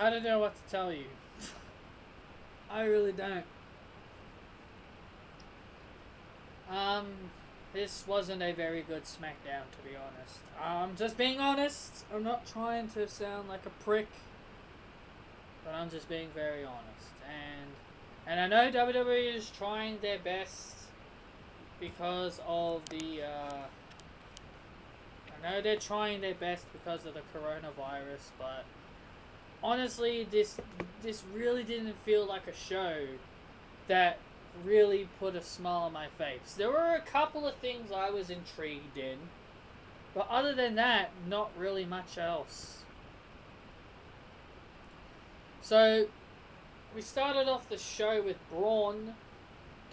I don't know what to tell you. I really don't. This wasn't a very good SmackDown, to be honest. I'm just being honest. I'm not trying to sound like a prick, but I'm just being very honest. And I know WWE is trying their best because of the. I know they're trying their best because of the coronavirus, but honestly, this really didn't feel like a show that really put a smile on my face. There were a couple of things I was intrigued in, but other than that, not really much else. So, we started off the show with Braun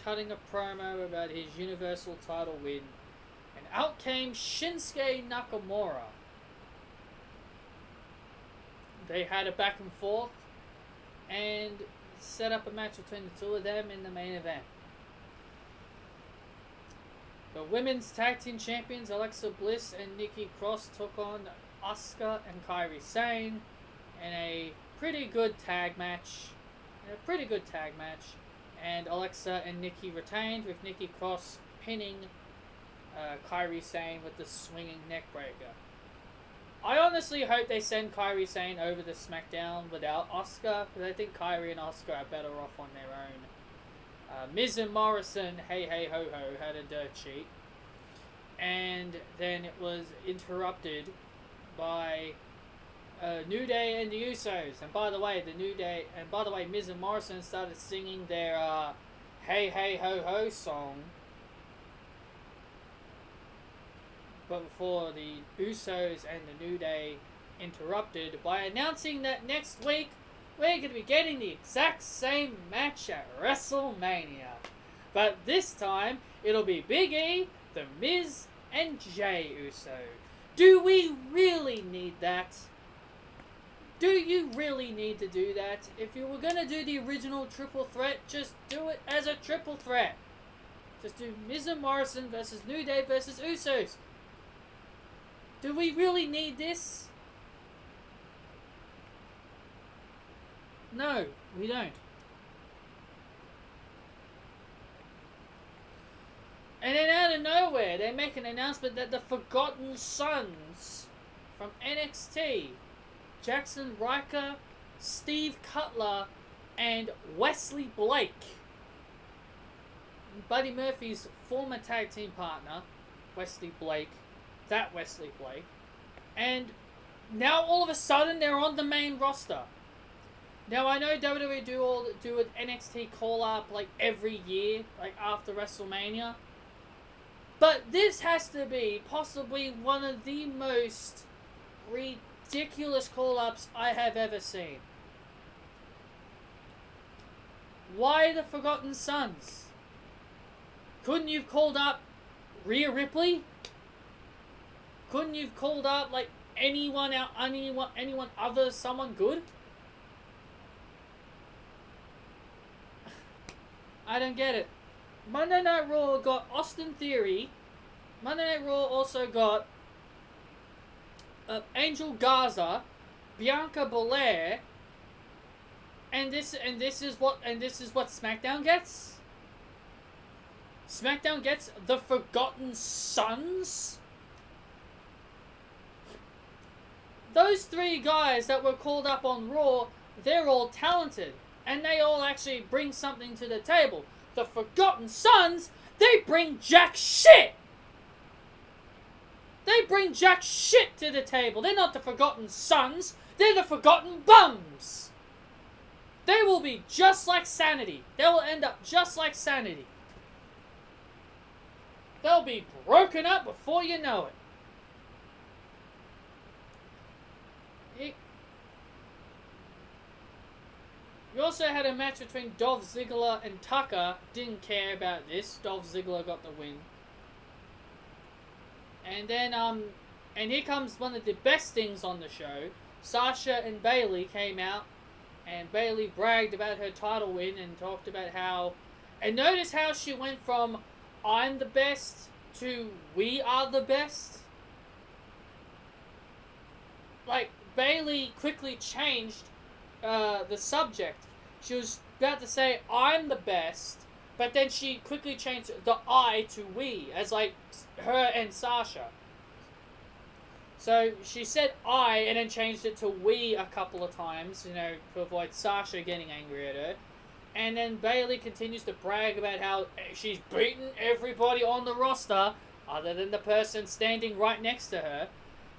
cutting a promo about his Universal title win, and out came Shinsuke Nakamura. They had a back and forth, and set up a match between the two of them in the main event. The women's tag team champions Alexa Bliss and Nikki Cross took on Asuka and Kairi Sane in a pretty good tag match. And Alexa and Nikki retained, with Nikki Cross pinning Kairi Sane with the swinging neckbreaker. I honestly hope they send Kairi Sane over to SmackDown without Asuka, because I think Kairi and Asuka are better off on their own. Miz and Morrison, hey ho ho, had a dirt sheet, and then it was interrupted by New Day and the Usos. And by the way, Miz and Morrison started singing their hey ho ho song. But before the Usos and the New Day interrupted by announcing that next week we're going to be getting the exact same match at WrestleMania. But this time it'll be Big E, The Miz, and Jey Uso. Do we really need that? Do you really need to do that? If you were going to do the original triple threat, just do it as a triple threat. Just do Miz and Morrison versus New Day versus Usos. Do we really need this? No, we don't. And then out of nowhere, they make an announcement that the Forgotten Sons from NXT, Jackson Riker, Steve Cutler, and Wesley Blake, Buddy Murphy's former tag team partner, Wesley Blake, and now all of a sudden they're on the main roster. Now I know WWE do an NXT call up like every year, like after WrestleMania, but this has to be possibly one of the most ridiculous call ups I have ever seen. Why the Forgotten Sons? Couldn't you have called up Rhea Ripley? Couldn't you have called up like anyone other, someone good? I don't get it. Monday Night Raw got Austin Theory. Monday Night Raw also got Angel Garza, Bianca Belair, and this is what SmackDown gets. SmackDown gets the Forgotten Sons. Those three guys that were called up on Raw, they're all talented, and they all actually bring something to the table. The Forgotten Sons, they bring jack shit! They bring jack shit to the table. They're not the Forgotten Sons, they're the Forgotten Bums! They will be just like Sanity. They will end up just like Sanity. They'll be broken up before you know it. We also had a match between Dolph Ziggler and Tucker. Didn't care about this. Dolph Ziggler got the win. And then, and here comes one of the best things on the show. Sasha and Bayley came out, and Bayley bragged about her title win and talked about how... And notice how she went from, I'm the best, to we are the best. Like, Bayley quickly changed the subject. She was about to say, I'm the best, but then she quickly changed the I to we, as like her and Sasha. So she said I and then changed it to we a couple of times, to avoid Sasha getting angry at her. And then Bayley continues to brag about how she's beaten everybody on the roster other than the person standing right next to her.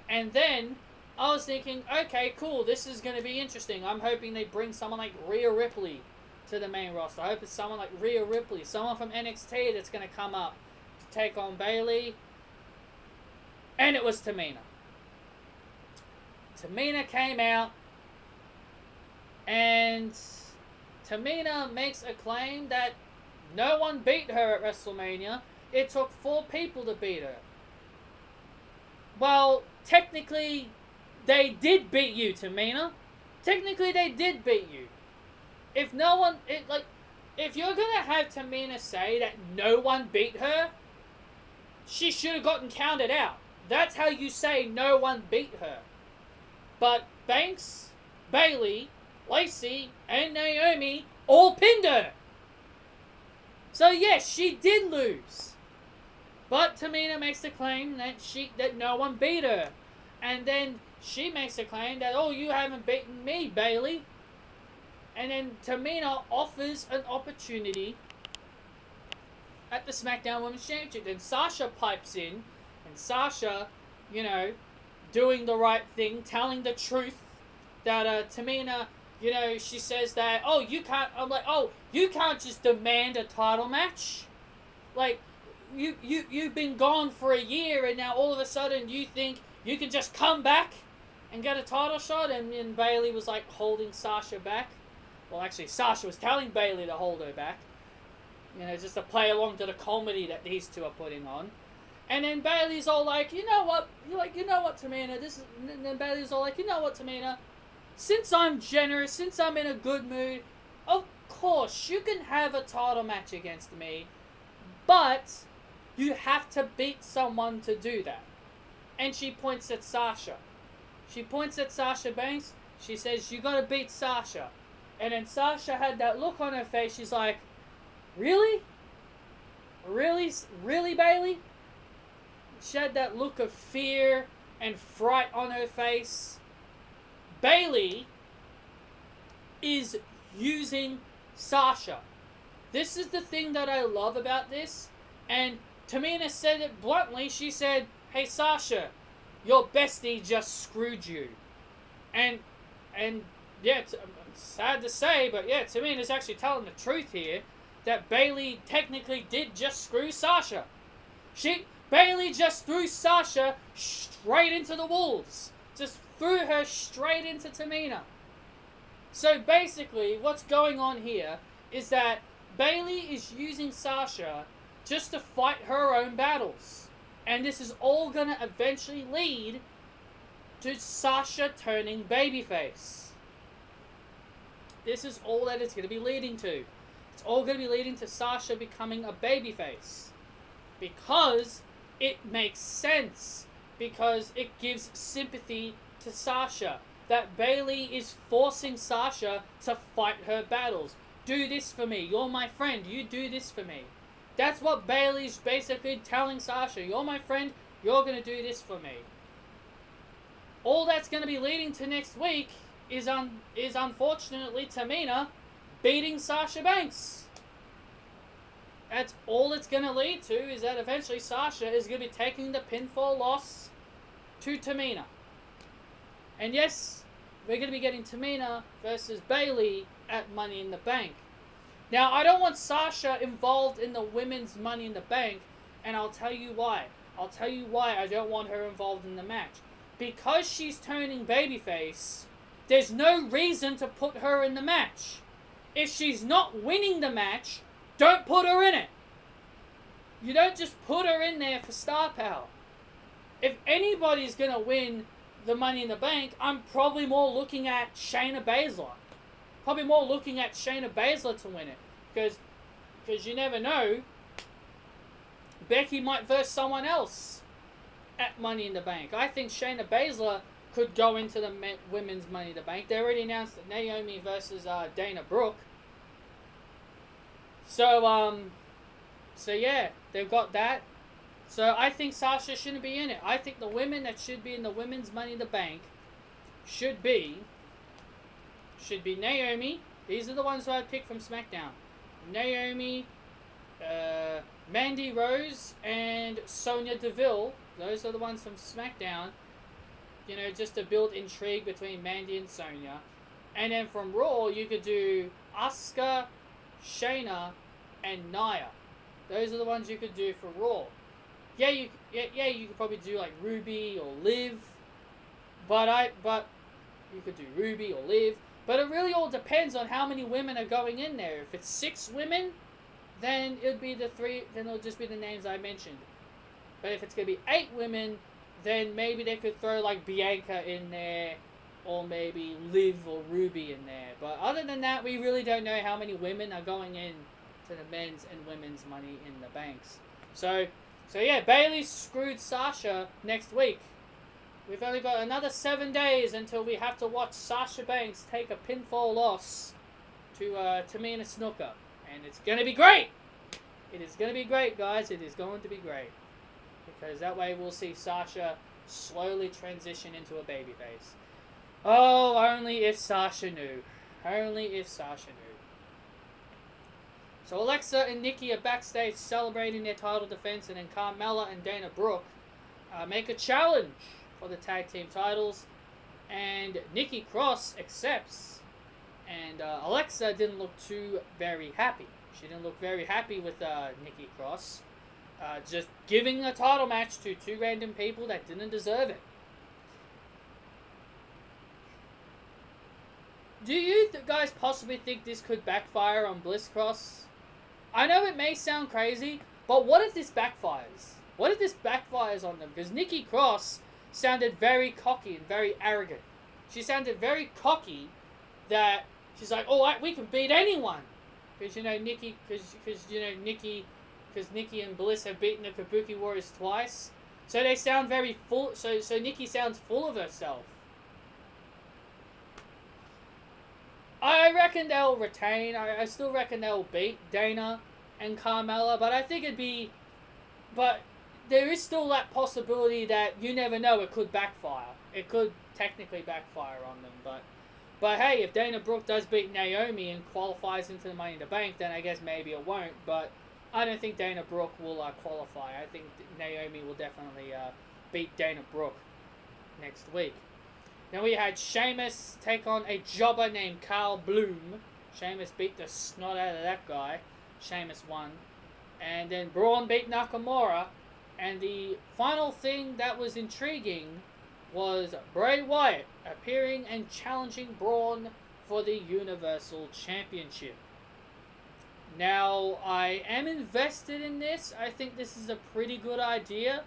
And then I was thinking, okay, cool, this is going to be interesting. I'm hoping they bring someone like Rhea Ripley to the main roster. I hope it's someone like Rhea Ripley, someone from NXT that's going to come up to take on Bayley. And it was Tamina. Tamina came out, and Tamina makes a claim that no one beat her at WrestleMania. It took 4 people to beat her. Well, technically, they did beat you, Tamina. Technically, they did beat you. If no one, if you're gonna have Tamina say that no one beat her, she should have gotten counted out. That's how you say no one beat her. But Banks, Bayley, Lacey, and Naomi all pinned her. So yes, she did lose. But Tamina makes the claim that no one beat her. And then she makes the claim that, oh, you haven't beaten me, Bayley. And then Tamina offers an opportunity at the SmackDown Women's Championship. Then Sasha pipes in, and Sasha, doing the right thing, telling the truth, that Tamina, she says that, oh, you can't, I'm like, oh, you can't just demand a title match. Like, you've been gone for a year, and now all of a sudden you think you can just come back and get a title shot? And Bayley was like holding Sasha back. Well, actually, Sasha was telling Bayley to hold her back. Just to play along to the comedy that these two are putting on. And then Bayley's all like, you know what, Tamina, and then Bayley's all like, you know what, Tamina, since I'm generous, since I'm in a good mood, of course, you can have a title match against me, but you have to beat someone to do that. And she points at Sasha. She points at Sasha Banks. She says, you gotta beat Sasha. And then Sasha had that look on her face. She's like, really? Really, Bayley? She had that look of fear and fright on her face. Bayley is using Sasha. This is the thing that I love about this. And Tamina said it bluntly. She said, hey, Sasha, your bestie just screwed you. And yeah, it's sad to say, but yeah, Tamina's actually telling the truth here, that Bayley technically did just screw Sasha. Bayley just threw Sasha straight into the wolves. Just threw her straight into Tamina. So basically, what's going on here is that Bayley is using Sasha just to fight her own battles. And this is all going to eventually lead to Sasha turning babyface. This is all that it's going to be leading to. It's all going to be leading to Sasha becoming a babyface. Because it makes sense. Because it gives sympathy to Sasha. That Bayley is forcing Sasha to fight her battles. Do this for me. You're my friend. You do this for me. That's what Bayley's basically telling Sasha. You're my friend. You're going to do this for me. All that's going to be leading to next week is unfortunately Tamina beating Sasha Banks. That's all it's going to lead to, is that eventually Sasha is going to be taking the pinfall loss to Tamina. And yes, we're going to be getting Tamina versus Bayley at Money in the Bank. Now, I don't want Sasha involved in the women's Money in the Bank, and I'll tell you why. I'll tell you why I don't want her involved in the match. Because she's turning babyface, there's no reason to put her in the match. If she's not winning the match, don't put her in it. You don't just put her in there for star power. If anybody's going to win the Money in the Bank, I'm probably more looking at Shayna Baszler. Probably more looking at Shayna Baszler to win it. Because you never know, Becky might verse someone else at Money in the Bank. I think Shayna Baszler could go into the women's Money in the Bank. They already announced that Naomi versus Dana Brooke. So yeah, they've got that. So I think Sasha shouldn't be in it. I think the women that should be in the women's Money in the Bank should be Naomi. These are the ones who I picked from SmackDown. Naomi, Mandy Rose, and Sonya Deville. Those are the ones from SmackDown. You know, just to build intrigue between Mandy and Sonya. And then from Raw, you could do Asuka, Shayna, and Nia. Those are the ones you could do for Raw. Yeah, you could probably do like Ruby or Liv. But you could do Ruby or Liv. But it really all depends on how many women are going in there. If it's 6 women, then it'll be the 3. Then it'll just be the names I mentioned. But if it's gonna be 8 women, then maybe they could throw like Bianca in there, or maybe Liv or Ruby in there. But other than that, we really don't know how many women are going in to the men's and women's Money in the Banks. So yeah, Bayley screwed Sasha next week. We've only got another 7 days until we have to watch Sasha Banks take a pinfall loss to Tamina Snuka. And it's going to be great! It is going to be great, guys. It is going to be great. Because that way we'll see Sasha slowly transition into a babyface. Oh, only if Sasha knew. Only if Sasha knew. So Alexa and Nikki are backstage celebrating their title defense, and then Carmella and Dana Brooke make a challenge for the tag team titles, and Nikki Cross accepts, and Alexa didn't look too very happy. She didn't look very happy with Nikki Cross, just giving a title match to 2 random people that didn't deserve it. Do you guys possibly think this could backfire on Bliss Cross? I know it may sound crazy, but what if this backfires? What if this backfires on them? Because Nikki Cross sounded very cocky and very arrogant. She sounded very cocky that she's like, "Oh, we can beat anyone," because Nikki and Bliss have beaten the Kabuki Warriors twice, so they sound very full. So Nikki sounds full of herself. I reckon they'll retain. I still reckon they'll beat Dana and Carmella, but I think but there is still that possibility that you never know, it could backfire. It could technically backfire on them, but hey, if Dana Brooke does beat Naomi and qualifies into the Money in the Bank, then I guess maybe it won't, but I don't think Dana Brooke will qualify. I think Naomi will definitely beat Dana Brooke next week. Then we had Sheamus take on a jobber named Carl Bloom. Sheamus beat the snot out of that guy. Sheamus won. And then Braun beat Nakamura. And the final thing that was intriguing was Bray Wyatt appearing and challenging Braun for the Universal Championship. Now, I am invested in this. I think this is a pretty good idea.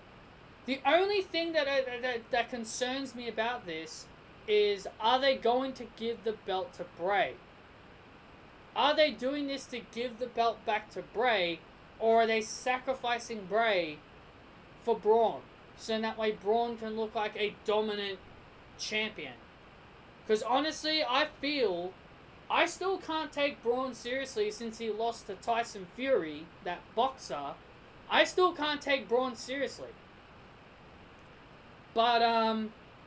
The only thing that concerns me about this is, are they going to give the belt to Bray? Are they doing this to give the belt back to Bray, or are they sacrificing Bray for Braun? So that way Braun can look like a dominant champion. Because honestly, I feel I still can't take Braun seriously since he lost to Tyson Fury, that boxer. I still can't take Braun seriously. But,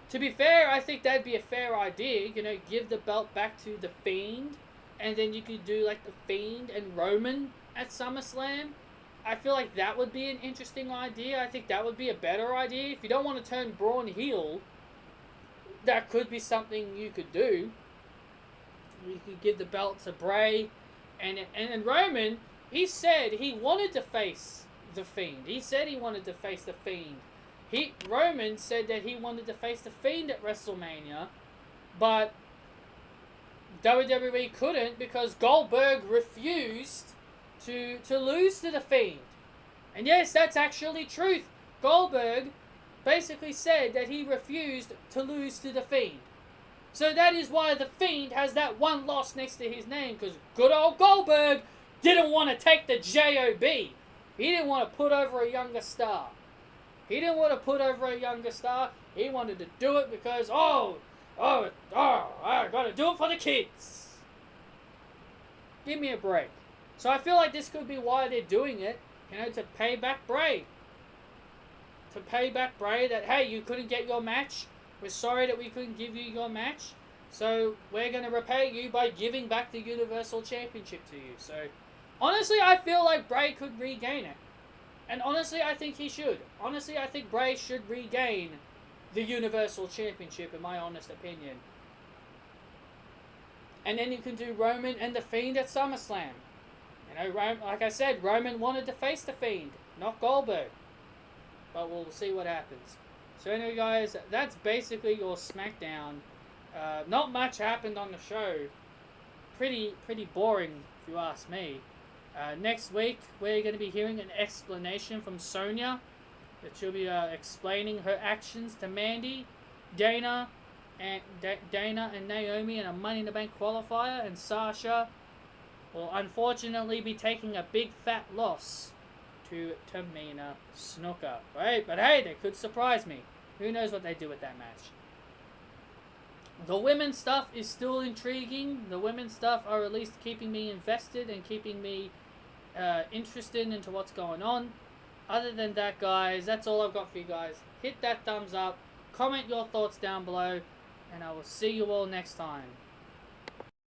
to be fair, I think that'd be a fair idea. Give the belt back to The Fiend, and then you could do, like, The Fiend and Roman at SummerSlam. I feel like that would be an interesting idea. I think that would be a better idea. If you don't want to turn Braun heel, that could be something you could do. You could give the belt to Bray, and Roman, he said he wanted to face The Fiend. He said he wanted to face The Fiend. Roman said that he wanted to face The Fiend at WrestleMania, but WWE couldn't because Goldberg refused to lose to The Fiend. And yes, that's actually truth. Goldberg basically said that he refused to lose to The Fiend. So that is why The Fiend has that one loss next to his name, because good old Goldberg didn't want to take the JOB. He didn't want to put over a younger star. He He wanted to do it because, I gotta do it for the kids. Give me a break. So I feel like this could be why they're doing it, to pay back Bray. To pay back Bray that, hey, you couldn't get your match. We're sorry that we couldn't give you your match. So we're going to repay you by giving back the Universal Championship to you. So honestly, I feel like Bray could regain it. And honestly, I think he should. Honestly, I think Bray should regain the Universal Championship, in my honest opinion. And then you can do Roman and The Fiend at SummerSlam. Like I said, Roman wanted to face The Fiend, not Goldberg. But we'll see what happens. So anyway, guys, that's basically your SmackDown. Not much happened on the show. Pretty boring, if you ask me. Next week, we're going to be hearing an explanation from Sonya. That she'll be explaining her actions to Mandy, Dana and Naomi in a Money in the Bank qualifier. And Sasha will unfortunately be taking a big fat loss to Tamina Snuka. Right? But hey, they could surprise me. Who knows what they do with that match. The women's stuff is still intriguing. The women's stuff are at least keeping me invested and keeping me interested into what's going on. Other than that, guys, that's all I've got for you guys. Hit that thumbs up. Comment your thoughts down below. And I will see you all next time.